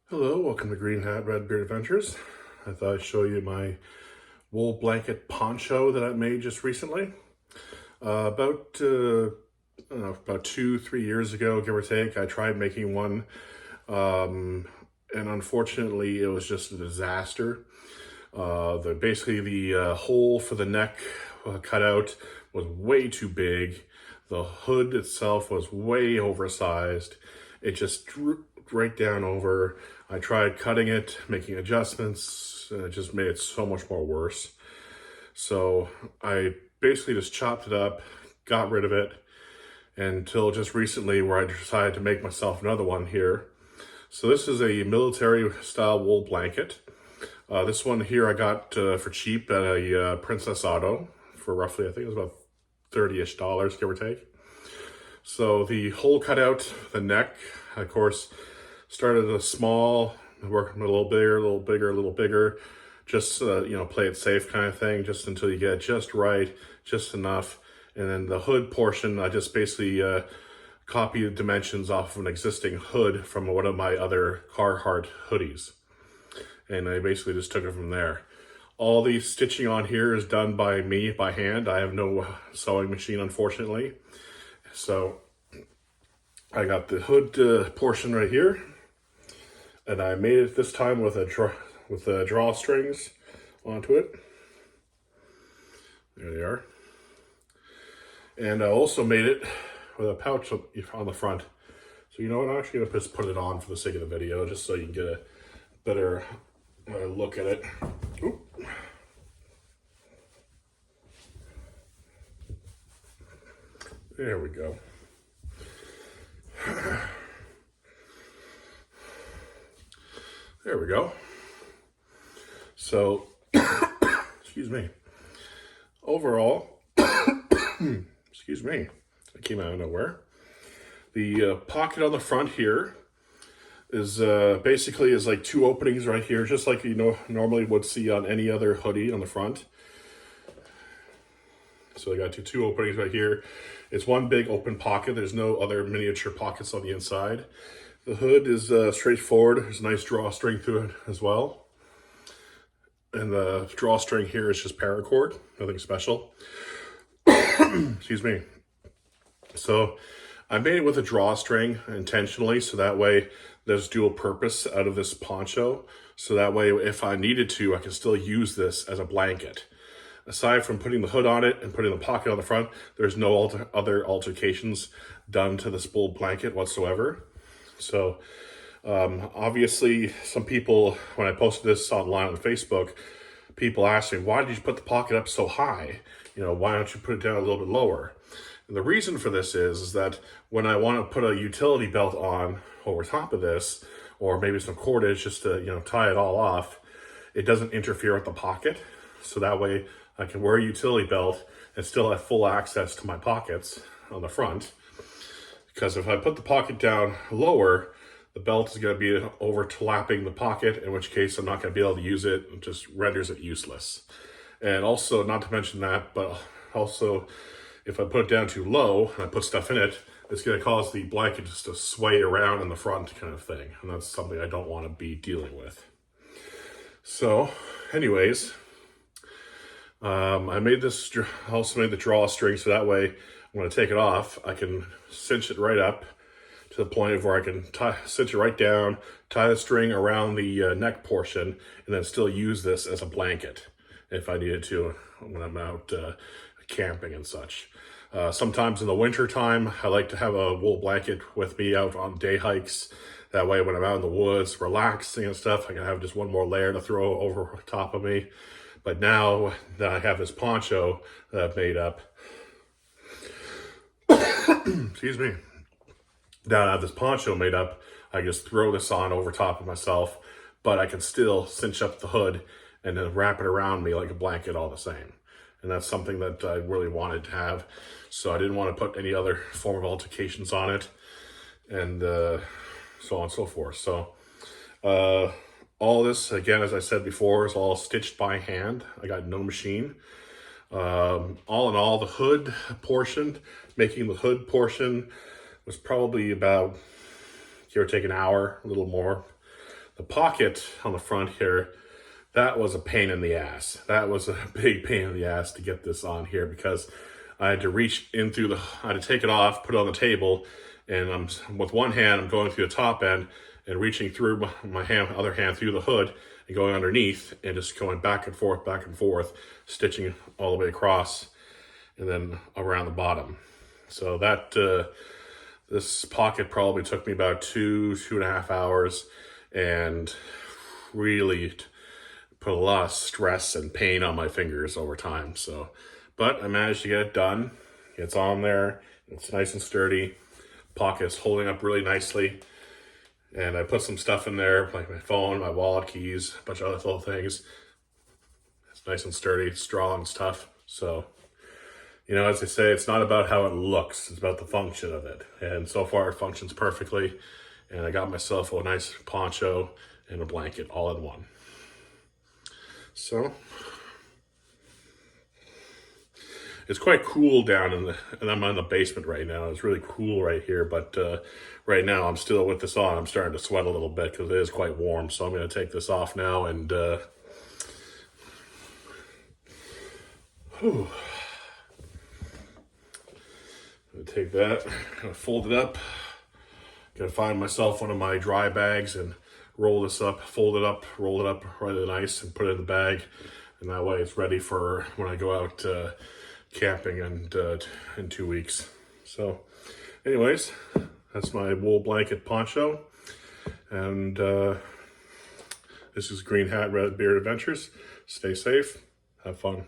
Hello, welcome to Greenhat-Redbeard Adventures. I thought I'd show you my wool blanket poncho that I made just recently. About 2-3 years ago, give or take, I tried making one, and unfortunately it was just a disaster. Basically the hole for the neck cutout was way too big. The hood itself was way oversized. It just drooped right down over. I tried cutting it, making adjustments, and it just made it so much more worse. So I basically just chopped it up, got rid of it, until just recently where I decided to make myself another one here. So this is a military style wool blanket. This one here I got for cheap at a Princess Auto for roughly, I think it was about $30-ish, give or take. So the hole cut out, the neck, of course, started a small, working a little bigger, a little bigger, a little bigger, just, play it safe kind of thing, just until you get it just right, just enough. And then the hood portion, I just basically copied the dimensions off of an existing hood from one of my other Carhartt hoodies. And I basically just took it from there. All the stitching on here is done by me, by hand. I have no sewing machine, unfortunately. So I got the hood portion right here, and I made it this time with drawstrings onto it. There they are. And I also made it with a pouch on the front. So you know what, I'm actually gonna just put it on for the sake of the video, just so you can get a better look at it. Oop. There we go. There we go. So, excuse me. Overall, excuse me, I came out of nowhere. The pocket on the front here is basically is like two openings right here, just like you normally would see on any other hoodie on the front. So I got two openings right here. It's one big open pocket. There's no other miniature pockets on the inside. The hood is straightforward. There's a nice drawstring through it as well. And the drawstring here is just paracord, nothing special. Excuse me. So I made it with a drawstring intentionally, so that way there's dual purpose out of this poncho. So that way, if I needed to, I can still use this as a blanket. Aside from putting the hood on it and putting the pocket on the front, there's no other altercations done to this wool blanket whatsoever. So obviously some people, when I posted this online on Facebook, people asked me, why did you put the pocket up so high? Why don't you put it down a little bit lower? And the reason for this is that when I want to put a utility belt on over top of this, or maybe some cordage just to, tie it all off, it doesn't interfere with the pocket. So that way I can wear a utility belt and still have full access to my pockets on the front. Because if I put the pocket down lower, the belt is going to be overlapping the pocket, in which case I'm not going to be able to use it. It just renders it useless. And also, not to mention that, but also if I put it down too low and I put stuff in it, it's going to cause the blanket just to sway around in the front kind of thing. And that's something I don't want to be dealing with. So anyways, I made this, also made the drawstring, so that way when I take it off, I can cinch it right up to the point of where I can cinch it right down, tie the string around the neck portion, and then still use this as a blanket if I needed to when I'm out camping and such. Sometimes in the winter time, I like to have a wool blanket with me out on day hikes. That way when I'm out in the woods relaxing and stuff, I can have just one more layer to throw over top of me. But now that I have this poncho that I've made up, excuse me, now that I have this poncho made up, I just throw this on over top of myself, but I can still cinch up the hood and then wrap it around me like a blanket all the same. And that's something that I really wanted to have. So I didn't want to put any other form of altercations on it, and so on and so forth. So all this, again, as I said before, is all stitched by hand. I got no machine. All in all, the hood portion, making the hood portion was probably about, give or take, an hour, a little more. The pocket on the front here, that was a pain in the ass. That was a big pain in the ass to get this on here, because I had to reach in through I had to take it off, put it on the table, and with one hand, I'm going through the top end and reaching through my other hand through the hood and going underneath and just going back and forth, stitching all the way across and then around the bottom. So that, this pocket probably took me about 2.5 hours, and really put a lot of stress and pain on my fingers over time. So, but I managed to get it done. It's on there. It's nice and sturdy. Pocket's holding up really nicely. And I put some stuff in there, like my phone, my wallet, keys, a bunch of other little things. It's nice and sturdy, strong stuff. So, you know, as I say, it's not about how it looks. It's about the function of it. And so far, it functions perfectly. And I got myself a nice poncho and a blanket all in one. So, it's quite cool down and I'm in the basement right now. It's really cool right here, but right now I'm still with this on. I'm starting to sweat a little bit because it is quite warm. So I'm going to take this off now and I'm going to take that, going to fold it up, going to find myself one of my dry bags and roll this up, fold it up, roll it up really nice and put it in the bag. And that way it's ready for when I go out camping and in 2 weeks. So anyways, that's my wool blanket poncho. And this is Greenhat-Redbeard Adventures. Stay safe, have fun.